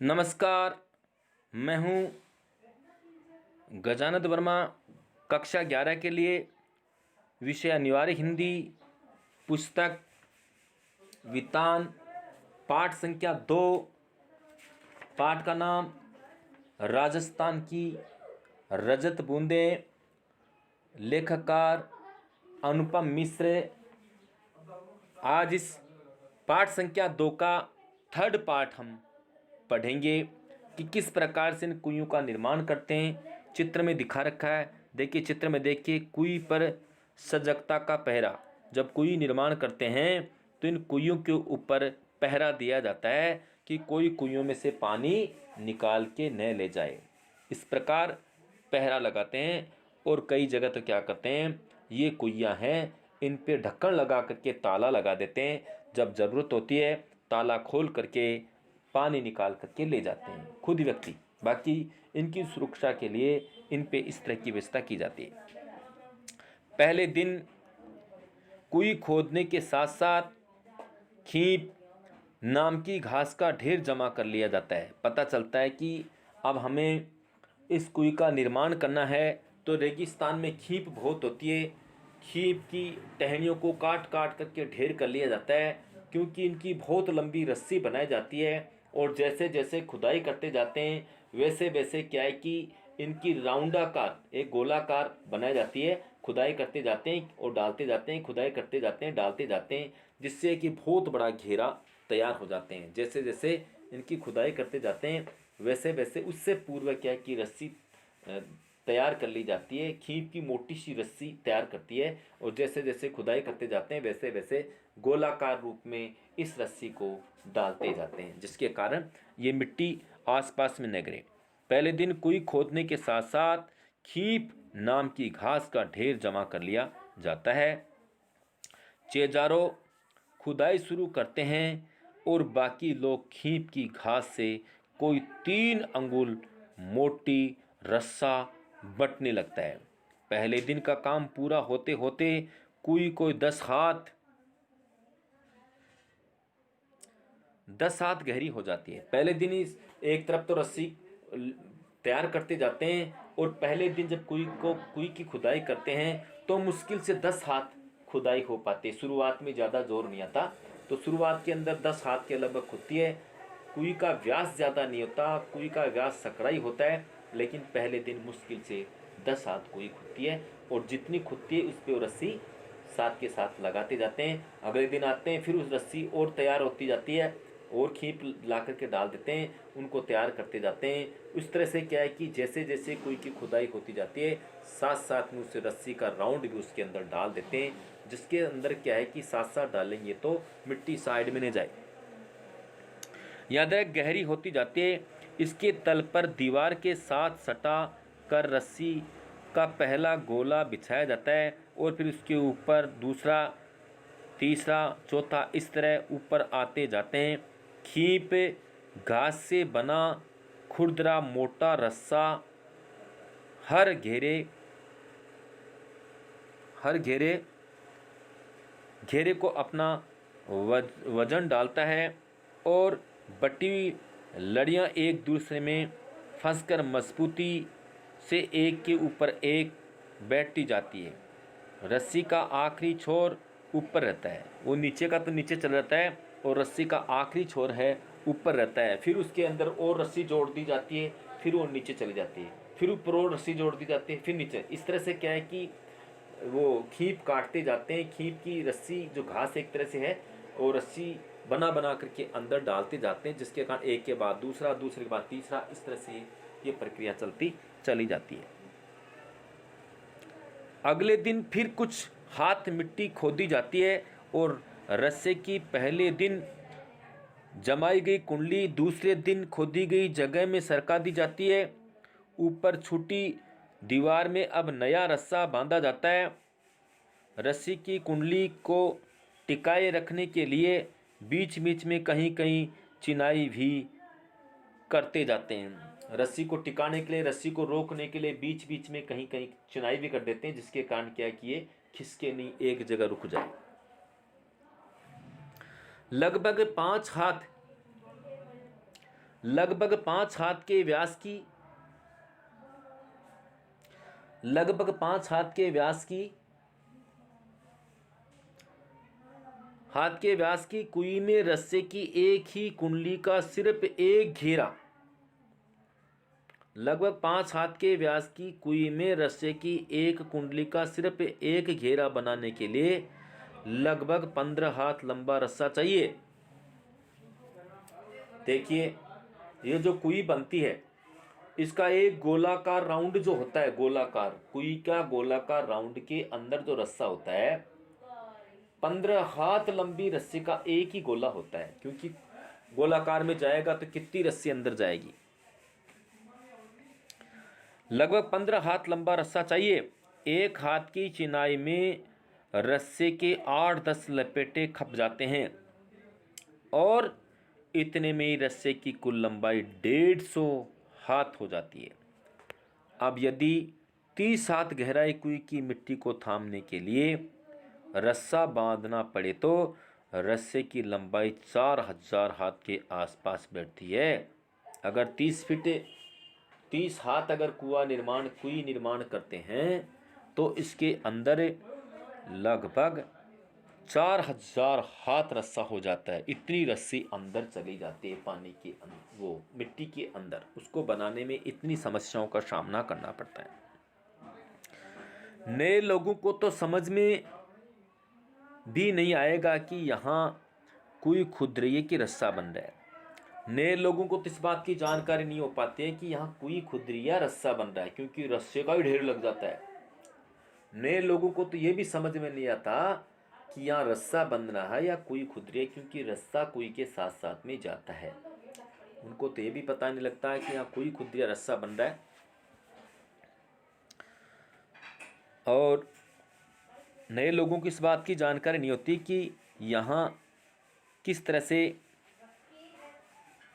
नमस्कार। मैं हूं गजानंद वर्मा। कक्षा 11 के लिए विषय अनिवार्य हिंदी पुस्तक वितान पाठ संख्या 2। पाठ का नाम राजस्थान की रजत बूंदें। लेखककार अनुपम मिश्र। आज इस पाठ संख्या 2 का थर्ड पार्ट हम पढ़ेंगे कि किस प्रकार से इन कुइयों का निर्माण करते हैं। चित्र में दिखा रखा है, देखिए चित्र में देखिए कुई पर सजगता का पहरा। जब कुई निर्माण करते हैं तो इन कुइयों के ऊपर पहरा दिया जाता है कि कोई कुइयों में से पानी निकाल के न ले जाए। इस प्रकार पहरा लगाते हैं। और कई जगह तो क्या करते हैं, ये कुइयाँ हैं इन पे ढक्कन लगा करके ताला लगा देते हैं। जब ज़रूरत होती है ताला खोल करके पानी निकाल करके ले जाते हैं खुद व्यक्ति। बाकी इनकी सुरक्षा के लिए इन पे इस तरह की व्यवस्था की जाती है। पहले दिन कुई खोदने के साथ साथ खीप नाम की घास का ढेर जमा कर लिया जाता है। पता चलता है कि अब हमें इस कुई का निर्माण करना है। तो रेगिस्तान में खीप बहुत होती है। खीप की टहनियों को काट काट करके ढेर कर लिया जाता है, क्योंकि इनकी बहुत लंबी रस्सी बनाई जाती है। और जैसे जैसे खुदाई करते जाते हैं वैसे वैसे क्या है कि इनकी राउंडाकार एक गोलाकार बनाई जाती है। खुदाई करते जाते हैं और डालते जाते हैं, खुदाई करते जाते हैं डालते जाते हैं, जिससे कि बहुत बड़ा घेरा तैयार हो जाते हैं। जैसे जैसे इनकी खुदाई करते जाते हैं वैसे वैसे उससे पूर्व क्या है कि रस्सी तैयार कर ली जाती है। खीप की मोटी सी रस्सी तैयार करती है और जैसे जैसे खुदाई करते जाते हैं वैसे वैसे गोलाकार रूप में इस रस्सी को डालते जाते हैं, जिसके कारण ये मिट्टी आसपास में न गिरे। पहले दिन कुई खोदने के साथ साथ खीप नाम की घास का ढेर जमा कर लिया जाता है। चेजारो खुदाई शुरू करते हैं और बाकी लोग खीप की घास से कोई 3 अंगुल मोटी रस्सा बटने लगता है। पहले दिन का काम पूरा होते होते कोई 10 हाथ गहरी हो जाती है। पहले दिन इस एक तरफ तो रस्सी तैयार करते जाते हैं और पहले दिन जब कुई की खुदाई करते हैं तो मुश्किल से 10 हाथ खुदाई हो पाती है। शुरुआत में ज़्यादा जोर नहीं आता, तो शुरुआत के अंदर 10 हाथ के लगभग खुदती है। कुई का व्यास ज़्यादा नहीं होता, कुई का व्यास सकराई होता है, लेकिन पहले दिन मुश्किल से 10 हाथ कुई खुदती है। और जितनी खुदती है उस पर रस्सी साथ के साथ लगाते जाते हैं। अगले दिन आते हैं फिर उस रस्सी और तैयार होती जाती है और खीप ला करके डाल देते हैं, उनको तैयार करते जाते हैं। उस तरह से क्या है कि जैसे जैसे कुई की खुदाई होती जाती है साथ साथ में उस रस्सी का राउंड भी उसके अंदर डाल देते हैं, जिसके अंदर क्या है कि साथ साथ डालेंगे तो मिट्टी साइड में नहीं जाए। याद है गहरी होती जाती है। इसके तल पर दीवार के साथ सटा कर रस्सी का पहला गोला बिछाया जाता है और फिर उसके ऊपर दूसरा, तीसरा, चौथा इस तरह ऊपर आते जाते हैं। खीप घास से बना खुरदरा मोटा रस्सा हर घेरे को अपना वजन डालता है और बटी हुई लड़ियाँ एक दूसरे में फंसकर मजबूती से एक के ऊपर एक बैठती जाती है। रस्सी का आखिरी छोर ऊपर रहता है, वो नीचे का तो नीचे चल जाता है और रस्सी का आखिरी छोर है ऊपर रहता है। फिर उसके अंदर और रस्सी जोड़ दी जाती है, फिर वो नीचे चली जाती है, फिर ऊपर और रस्सी जोड़ दी जाती है, फिर नीचे। इस तरह से क्या है कि वो खीप काटते जाते हैं। खीप की रस्सी जो घास एक तरह से है और रस्सी बना बना करके अंदर डालते जाते हैं, जिसके कारण एक के बाद दूसरा, दूसरे के बाद तीसरा, इस तरह से ये प्रक्रिया चलती चली जाती है। अगले दिन फिर कुछ हाथ मिट्टी खोदी जाती है और रस्से की पहले दिन जमाई गई कुंडली दूसरे दिन खोदी गई जगह में सरका दी जाती है। ऊपर छूटी दीवार में अब नया रस्सा बांधा जाता है। रस्सी की कुंडली को टिकाए रखने के लिए बीच बीच में कहीं कहीं चिनाई भी करते जाते हैं। रस्सी को टिकाने के लिए, रस्सी को रोकने के लिए बीच बीच में कहीं कहीं चिनाई भी कर देते हैं, जिसके कारण क्या है कि ये खिसके नहीं, एक जगह रुक जाए। लगभग 5 हाथ लगभग 5 हाथ के व्यास की लगभग 5 हाथ के व्यास की हाथ के व्यास की कुई में रस्से की एक ही कुंडली का सिर्फ एक घेरा लगभग 5 हाथ के व्यास की कुई में रस्से की एक कुंडली का सिर्फ एक घेरा बनाने के लिए लगभग 15 हाथ लंबा रस्सा चाहिए। देखिए, ये जो कुई बनती है इसका एक गोलाकार राउंड जो होता है, गोलाकार कुई का गोलाकार राउंड के अंदर जो रस्सा होता है 15 हाथ लंबी रस्सी का एक ही गोला होता है, क्योंकि गोलाकार में जाएगा तो कितनी रस्सी अंदर जाएगी। लगभग 15 हाथ लंबा रस्सा चाहिए। एक हाथ की चिनाई में रस्से के 8-10 लपेटे खप जाते हैं और इतने में ही रस्से की कुल लंबाई 150 हाथ हो जाती है। अब यदि 30 हाथ गहराई कुई की मिट्टी को थामने के लिए रस्सा बांधना पड़े तो रस्से की लंबाई 4000 हाथ के आसपास बैठती है। अगर 30 हाथ अगर कुई निर्माण करते हैं तो इसके अंदर लगभग 4000 हाथ रस्सा हो जाता है। इतनी रस्सी अंदर चली जाती है पानी के वो मिट्टी के अंदर। उसको बनाने में इतनी समस्याओं का सामना करना पड़ता है। नए लोगों को तो समझ में भी नहीं आएगा कि यहाँ कोई खुद रही है कि रस्सा बन रहा है। नए लोगों को तो इस बात की जानकारी नहीं हो पाती है कि यहाँ कोई खुदरी या रस्सा बन रहा है, क्योंकि रस्से का ही ढेर लग जाता है। नए लोगों को तो ये भी समझ में नहीं आता कि यहाँ रस्सा बन रहा है या कोई खुदरी है, क्योंकि रस्सा कोई के साथ साथ में जाता है। उनको तो ये भी पता नहीं लगता है कि यहाँ कोई खुदरी या रस्सा बन रहा है। और नए लोगों को इस बात की जानकारी नहीं होती कि यहाँ किस तरह से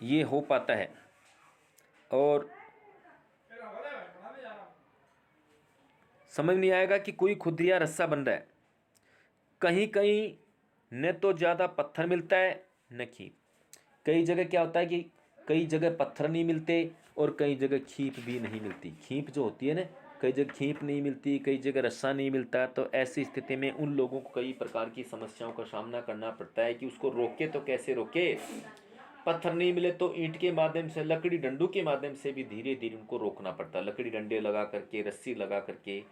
ये हो पाता है। और समझ नहीं आएगा कि कोई खुदरी या रस्सा बन रहा है। कहीं कहीं न तो ज़्यादा पत्थर मिलता है न खींप। कई जगह क्या होता है कि कई जगह पत्थर नहीं मिलते और कई जगह खींप भी नहीं मिलती। खींप जो होती है ना, कई जगह खींप नहीं मिलती, कई जगह रस्सा नहीं मिलता। तो ऐसी स्थिति में उन लोगों को कई प्रकार की समस्याओं का सामना करना पड़ता है कि उसको रोके तो कैसे रोके। पत्थर नहीं मिले तो ईंट के माध्यम से, लकड़ी डंडों के माध्यम से भी धीरे धीरे उनको रोकना पड़ता है। लकड़ी डंडे लगा करके, रस्सी लगा करके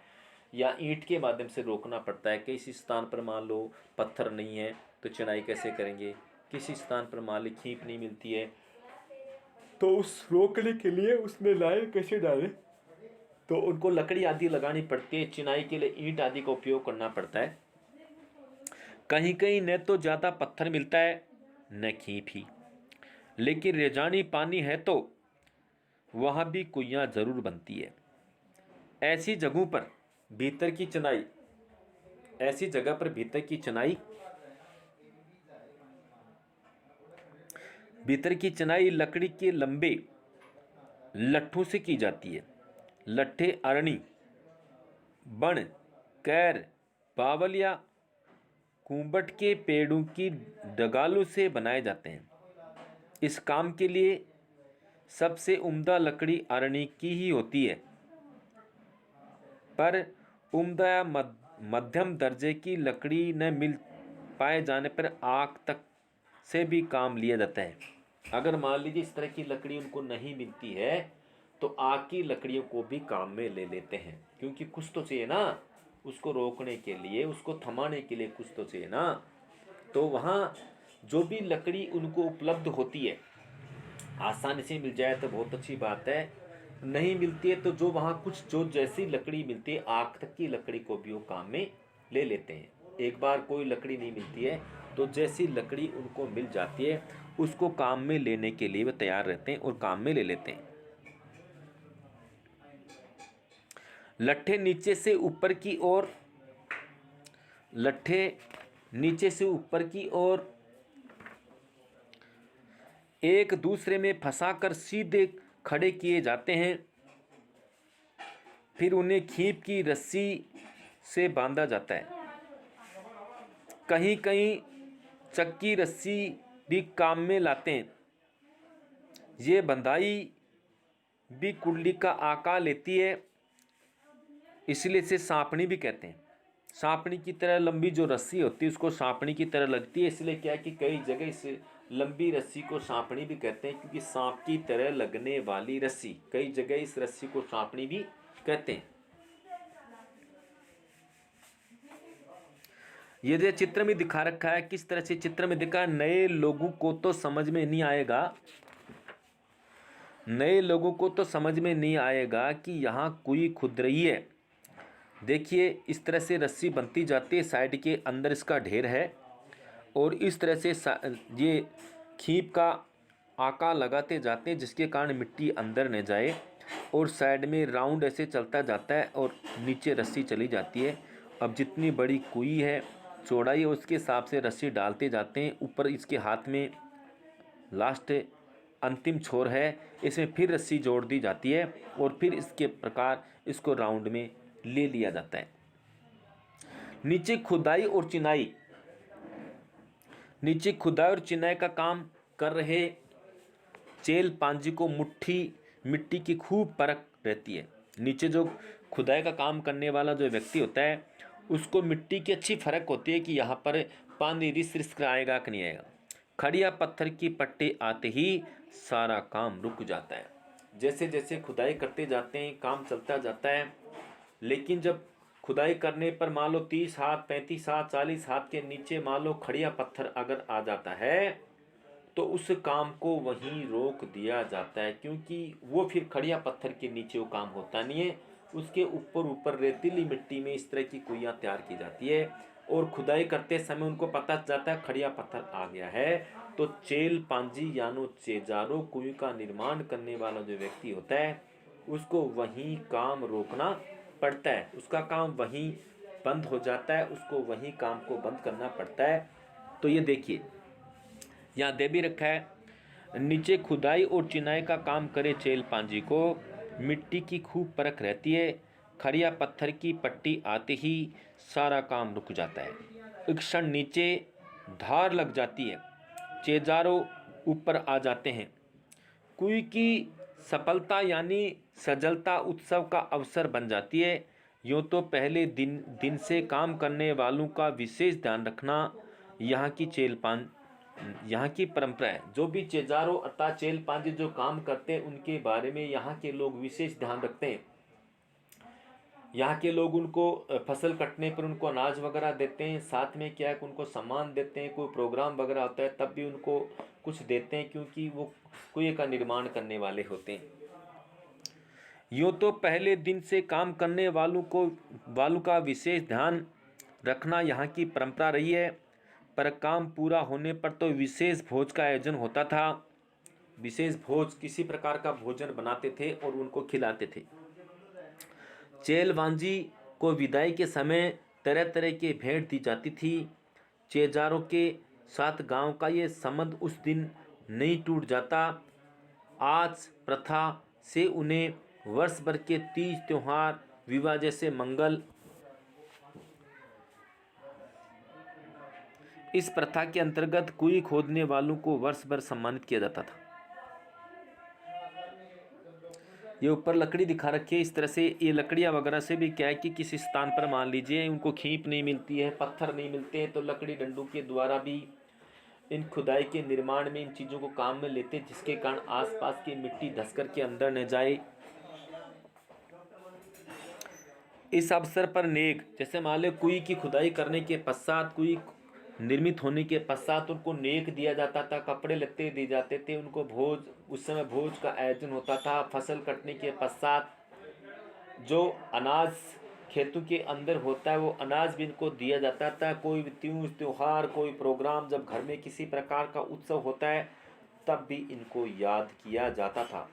या ईंट के माध्यम से रोकना पड़ता है। किसी स्थान पर मान लो पत्थर नहीं है तो चढ़ाई कैसे करेंगे। किसी स्थान पर मान ली खींप नहीं मिलती है तो उस रोकने के लिए उसमें लाइन कैसे डालें, तो उनको लकड़ी आदि लगानी पड़ती है। चिनाई के लिए ईंट आदि का उपयोग करना पड़ता है। कहीं कहीं न तो ज़्यादा पत्थर मिलता है न खींप ही, लेकिन रेजानी पानी है तो वहाँ भी कुइयाँ ज़रूर बनती है। ऐसी जगहों पर भीतर की चिनाई लकड़ी के लंबे लट्ठों से की जाती है। लट्ठे अरणी, बण, कैर, बावल या कुंबट के पेड़ों की डगालों से बनाए जाते हैं। इस काम के लिए सबसे उम्दा लकड़ी अरणी की ही होती है, पर उम्दा या मध्यम दर्जे की लकड़ी न मिल पाए जाने पर आग तक से भी काम लिया जाता है। अगर मान लीजिए इस तरह की लकड़ी उनको नहीं मिलती है तो आग की लकड़ियों को भी काम में ले लेते हैं, क्योंकि कुछ तो चाहिए ना उसको रोकने के लिए, उसको थमाने के लिए कुछ तो चाहिए ना। तो वहाँ जो भी लकड़ी उनको उपलब्ध होती है आसानी से मिल जाए तो बहुत अच्छी बात है। नहीं मिलती है तो जो वहाँ कुछ जो जैसी लकड़ी मिलती है आग तक की लकड़ी को भी वो काम में ले लेते हैं। एक बार कोई लकड़ी नहीं मिलती है तो जैसी लकड़ी उनको मिल जाती है उसको काम में लेने के लिए वे तैयार रहते हैं और काम में ले लेते हैं। लट्ठे नीचे से ऊपर की ओर एक दूसरे में फंसाकर सीधे खड़े किए जाते हैं। फिर उन्हें खींप की रस्सी से बांधा जाता है। कहीं कहीं चक्की रस्सी भी काम में लाते हैं। ये बंधाई भी कुंडली का आकार लेती है, इसलिए इसे सांपनी भी कहते हैं। सांपनी की तरह लंबी जो रस्सी होती है उसको सांपनी की तरह लगती है, इसलिए क्या है कि कई जगह इस लंबी रस्सी को सांपनी भी कहते हैं, क्योंकि सांप की तरह लगने वाली रस्सी। कई जगह इस रस्सी को सांपनी भी कहते हैं। ये चित्र में दिखा रखा है, किस तरह से चित्र में दिखा है, नए लोगों को तो समझ में नहीं आएगा, नए लोगों को तो समझ में नहीं आएगा कि यहाँ कुई खुद रही है। देखिए इस तरह से रस्सी बनती जाती है, साइड के अंदर इसका ढेर है, और इस तरह से ये खींप का आकार लगाते जाते हैं, जिसके कारण मिट्टी अंदर न जाए, और साइड में राउंड ऐसे चलता जाता है और नीचे रस्सी चली जाती है। अब जितनी बड़ी कुई है, चौड़ाई है, उसके हिसाब से रस्सी डालते जाते हैं। ऊपर इसके हाथ में लास्ट अंतिम छोर है, इसमें फिर रस्सी जोड़ दी जाती है और फिर इसके प्रकार इसको राउंड में ले लिया जाता है। नीचे खुदाई और चिनाई, नीचे खुदाई और चिनाई का काम कर रहे चेल पांजी को मिट्टी की खूब परख रहती है। नीचे जो खुदाई का काम करने वाला जो व्यक्ति होता है, उसको मिट्टी की अच्छी फर्क होती है कि यहाँ पर पानी रिस आएगा कि नहीं आएगा। खड़िया पत्थर की पट्टी आते ही सारा काम रुक जाता है। जैसे जैसे खुदाई करते जाते हैं काम चलता जाता है, लेकिन जब खुदाई करने पर मान लो 30 हाथ 35 हाथ 40 हाथ के नीचे मान लो खड़िया पत्थर अगर आ जाता है, तो उस काम को वहीं रोक दिया जाता है, क्योंकि वो फिर खड़िया पत्थर के नीचे वो काम होता नहीं है। उसके ऊपर रेतीली मिट्टी में इस तरह की कुइयाँ तैयार की जाती है, और खुदाई करते समय उनको पता जाता है खड़िया पत्थर आ गया है, तो चेल पांजी यानो चेजारो कुएं का निर्माण करने वाला जो व्यक्ति होता है, उसको वहीं काम रोकना पड़ता है, उसका काम वहीं बंद हो जाता है, उसको वहीं काम को बंद करना पड़ता है। तो ये देखिए यहाँ दे भी रखा है, नीचे खुदाई और चिनाई का काम करे चेल पांजी को मिट्टी की खूब परख रहती है, खड़िया पत्थर की पट्टी आते ही सारा काम रुक जाता है। एक क्षण नीचे धार लग जाती है, चेजारो ऊपर आ जाते हैं। कुई की सफलता यानी सजलता उत्सव का अवसर बन जाती है। यूँ तो पहले दिन से काम करने वालों का विशेष ध्यान रखना यहाँ की परंपरा है। जो भी चेजारो अर्थात चेल पांजी जो काम करते हैं, उनके बारे में यहाँ के लोग विशेष ध्यान रखते हैं। यहाँ के लोग उनको फसल कटने पर उनको अनाज वगैरह देते हैं, साथ में क्या है कि उनको सम्मान देते हैं। कोई प्रोग्राम वगैरह होता है तब भी उनको कुछ देते हैं, क्योंकि वो कुएं का निर्माण करने वाले होते हैं। यूँ तो पहले दिन से काम करने वालों का विशेष ध्यान रखना यहाँ की परंपरा रही है, पर काम पूरा होने पर तो विशेष भोज का आयोजन होता था। विशेष भोज किसी प्रकार का भोजन बनाते थे और उनको खिलाते थे। चेल वांजी को विदाई के समय तरह तरह के भेंट दी जाती थी। चेजारों के साथ गांव का ये संबंध उस दिन नहीं टूट जाता। आज प्रथा से उन्हें वर्ष भर के तीज त्योहार विवाह जैसे मंगल, इस प्रथा के अंतर्गत कुएं खोदने वालों को वर्ष भर सम्मानित किया जाता था। ये ऊपर लकड़ी दिखा रखी है, इस तरह से ये लकड़ियाँ वगैरह से भी क्या है कि किसी स्थान पर मान लीजिए उनको खींप नहीं मिलती है, पत्थर नहीं मिलते हैं, तो लकड़ी डंडों के द्वारा भी इन खुदाई के निर्माण में इन चीज़ों को काम में लेते हैं, जिसके कारण आसपास की मिट्टी धंस कर के अंदर न जाए। इस अवसर पर नेक, जैसे मान लो कुएं की खुदाई करने के पश्चात, कुएं निर्मित होने के पश्चात उनको नेक दिया जाता था, कपड़े लत्ते दिए जाते थे, उनको भोज, उस समय भोज का आयोजन होता था। फसल कटने के पश्चात जो अनाज खेतों के अंदर होता है वो अनाज भी इनको दिया जाता था। कोई त्योहार कोई प्रोग्राम जब घर में किसी प्रकार का उत्सव होता है तब भी इनको याद किया जाता था।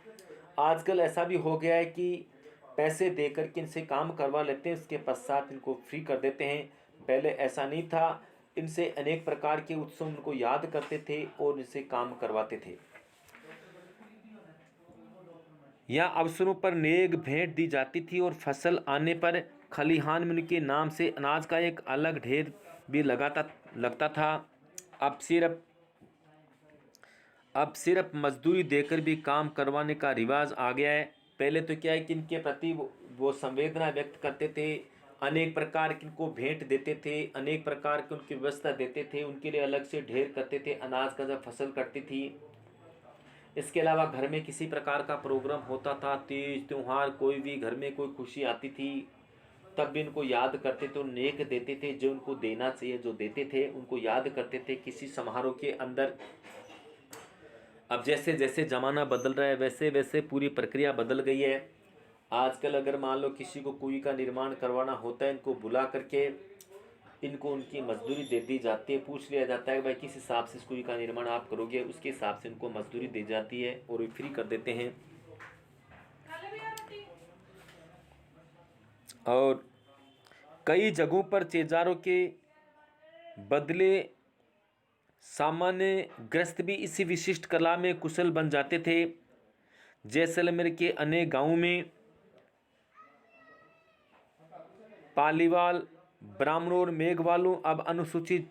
आजकल ऐसा भी हो गया है कि पैसे देकर के इनसे काम करवा लेते हैं, इसके पश्चात इनको फ्री कर देते हैं। पहले ऐसा नहीं था, इनसे अनेक प्रकार के उत्सव उनको याद करते थे और इनसे काम करवाते थे। यहाँ अवसरों पर नेक भेंट दी जाती थी और फसल आने पर खलिहान में उनके नाम से अनाज का एक अलग ढेर भी लगता था। अब अब सिर्फ मजदूरी देकर भी काम करवाने का रिवाज आ गया है। पहले तो क्या है कि इनके प्रति वो संवेदना व्यक्त करते थे, अनेक प्रकार की इनको भेंट देते थे, अनेक प्रकार की उनकी व्यवस्था देते थे, उनके लिए अलग से ढेर करते थे, अनाज का जब फसल कटती थी। इसके अलावा घर में किसी प्रकार का प्रोग्राम होता था, तीज त्योहार, कोई भी घर में कोई खुशी आती थी, तब भी इनको याद करते थे, नेक देते थे, जो उनको देना चाहिए जो देते थे, उनको याद करते थे किसी समारोह के अंदर। अब जैसे जैसे ज़माना बदल रहा है वैसे वैसे पूरी प्रक्रिया बदल गई है। आजकल अगर मान लो किसी को कुएं का निर्माण करवाना होता है, इनको बुला करके इनको उनकी मजदूरी दे दी जाती है, पूछ लिया जाता है भाई किस हिसाब से इस कुएं का निर्माण आप करोगे, उसके हिसाब से इनको मजदूरी दी जाती है और वे फ्री कर देते हैं। और कई जगहों पर चेजारों के बदले सामान्य ग्रस्त भी इसी विशिष्ट कला में कुशल बन जाते थे। जैसलमेर के अनेक गांवों में पालीवाल ब्राह्मणों और मेघवालों अब अनुसूचित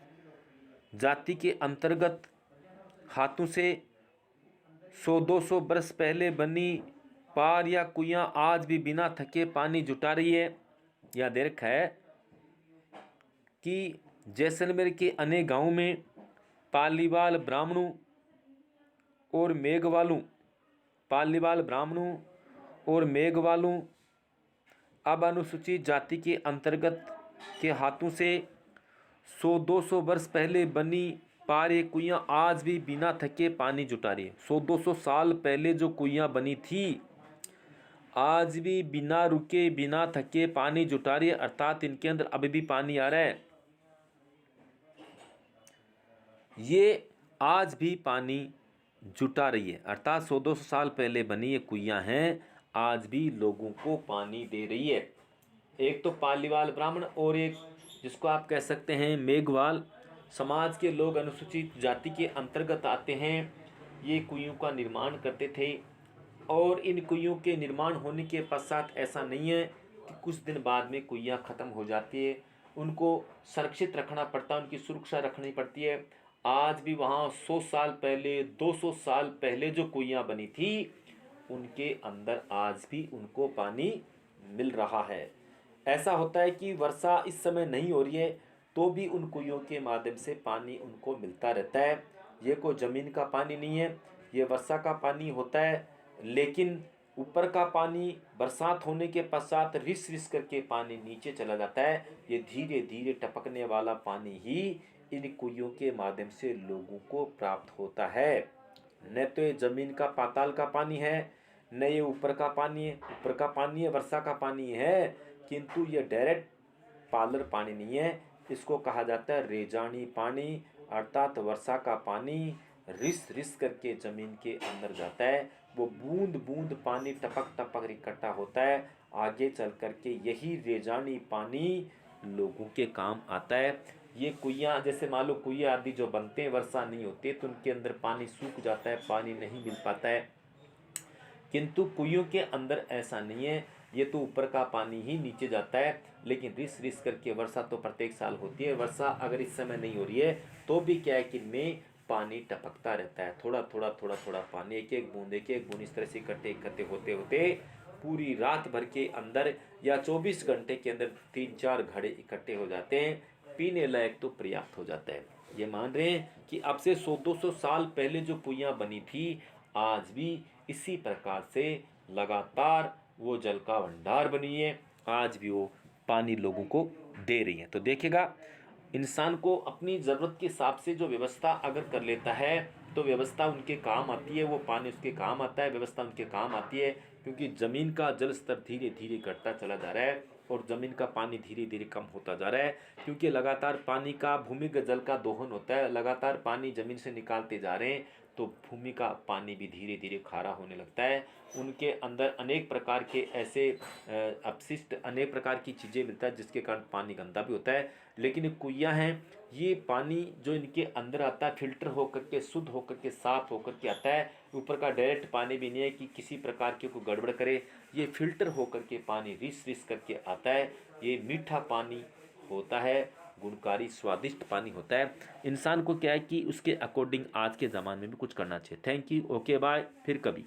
जाति के अंतर्गत हाथों से 100-200 वर्ष पहले बनी पार या कुइयां आज भी बिना थके पानी जुटा रही है। यह दे रखा है कि जैसलमेर के अनेक गांवों में पालीवाल ब्राह्मणों और मेघवालों अब अनुसूचित जाति के अंतर्गत के हाथों से 100-200 वर्ष पहले बनी पार कुइयां आज भी बिना थके पानी जुटा रही है। 100-200 साल पहले जो कुइयां बनी थी आज भी बिना रुके बिना थके पानी जुटा रही है, अर्थात इनके अंदर अभी भी पानी आ रहा है। ये आज भी पानी जुटा रही है, अर्थात 100-200 साल पहले बनी ये कुइयां हैं, आज भी लोगों को पानी दे रही है। एक तो पालीवाल ब्राह्मण और एक जिसको आप कह सकते हैं मेघवाल समाज के लोग अनुसूचित जाति के अंतर्गत आते हैं। ये कुइयों का निर्माण करते थे और इन कुइयों के निर्माण होने के पश्चात ऐसा नहीं है कि कुछ दिन बाद में कुइयाँ ख़त्म हो जाती है, उनको सुरक्षित रखना पड़ता है, उनकी सुरक्षा रखनी पड़ती है। आज भी वहाँ 100 साल पहले 200 साल पहले जो कुइयाँ बनी थी उनके अंदर आज भी उनको पानी मिल रहा है। ऐसा होता है कि वर्षा इस समय नहीं हो रही है तो भी उन कुइयों के माध्यम से पानी उनको मिलता रहता है। ये कोई ज़मीन का पानी नहीं है, ये वर्षा का पानी होता है, लेकिन ऊपर का पानी बरसात होने के पश्चात रिस रिस करके पानी नीचे चला जाता है। ये धीरे धीरे टपकने वाला पानी ही इन कुइयों के माध्यम से लोगों को प्राप्त होता है। न तो ये ज़मीन का पाताल का पानी है, न ये ऊपर का पानी है। ऊपर का पानी है, वर्षा का पानी है, किंतु ये डायरेक्ट पालर पानी नहीं है। इसको कहा जाता है रेजानी पानी, अर्थात वर्षा का पानी रिस रिस करके ज़मीन के अंदर जाता है। वो बूंद बूंद पानी टपक टपक इकट्ठा होता है, आगे चल करके यही रेजानी पानी लोगों के काम आता है। ये कुइयाँ जैसे मान लो कुइयाँ आदि जो बनते हैं, वर्षा नहीं होती तो उनके अंदर पानी सूख जाता है, पानी नहीं मिल पाता है, किंतु कुइयों के अंदर ऐसा नहीं है। ये तो ऊपर का पानी ही नीचे जाता है, लेकिन रिस रिस करके वर्षा तो प्रत्येक साल होती है। वर्षा अगर इस समय नहीं हो रही है तो भी क्या है कि इनमें पानी टपकता रहता है, थोड़ा थोड़ा थोड़ा थोड़ा पानी, एक एक बूंद इस तरह से इकट्ठे इकट्ठे होते होते पूरी रात भर के अंदर या 24 घंटे के अंदर 3-4 घड़े इकट्ठे हो जाते हैं, पीने लायक तो पर्याप्त हो जाता है। ये मान रहे हैं कि अब से 100-200 साल पहले जो कुइयाँ बनी थी आज भी इसी प्रकार से लगातार वो जल का भंडार बनी है, आज भी वो पानी लोगों को दे रही है। तो देखिएगा इंसान को अपनी ज़रूरत के हिसाब से जो व्यवस्था अगर कर लेता है तो व्यवस्था उनके काम आती है, वो पानी उसके काम आता है, व्यवस्था उनके काम आती है, क्योंकि ज़मीन का जल स्तर धीरे धीरे घटता चला जा रहा है और ज़मीन का पानी धीरे धीरे कम होता जा रहा है, क्योंकि लगातार पानी का भूमिगत जल का दोहन होता है, लगातार पानी ज़मीन से निकालते जा रहे हैं तो भूमि का पानी भी धीरे धीरे खारा होने लगता है। उनके अंदर अनेक प्रकार के ऐसे अपशिष्ट अनेक प्रकार की चीज़ें मिलता है जिसके कारण पानी गंदा भी होता है। लेकिन ये कुइयाँ हैं, ये पानी जो इनके अंदर आता है फिल्टर होकर के शुद्ध होकर के साफ होकर के आता है। ऊपर का डायरेक्ट पानी भी नहीं है कि किसी प्रकार की कोई गड़बड़ करे, ये फिल्टर होकर के पानी रिस रिस करके आता है। ये मीठा पानी होता है, गुणकारी स्वादिष्ट पानी होता है। इंसान को क्या है कि उसके अकॉर्डिंग आज के ज़माने में भी कुछ करना चाहिए। थैंक यू, ओके बाय, फिर कभी।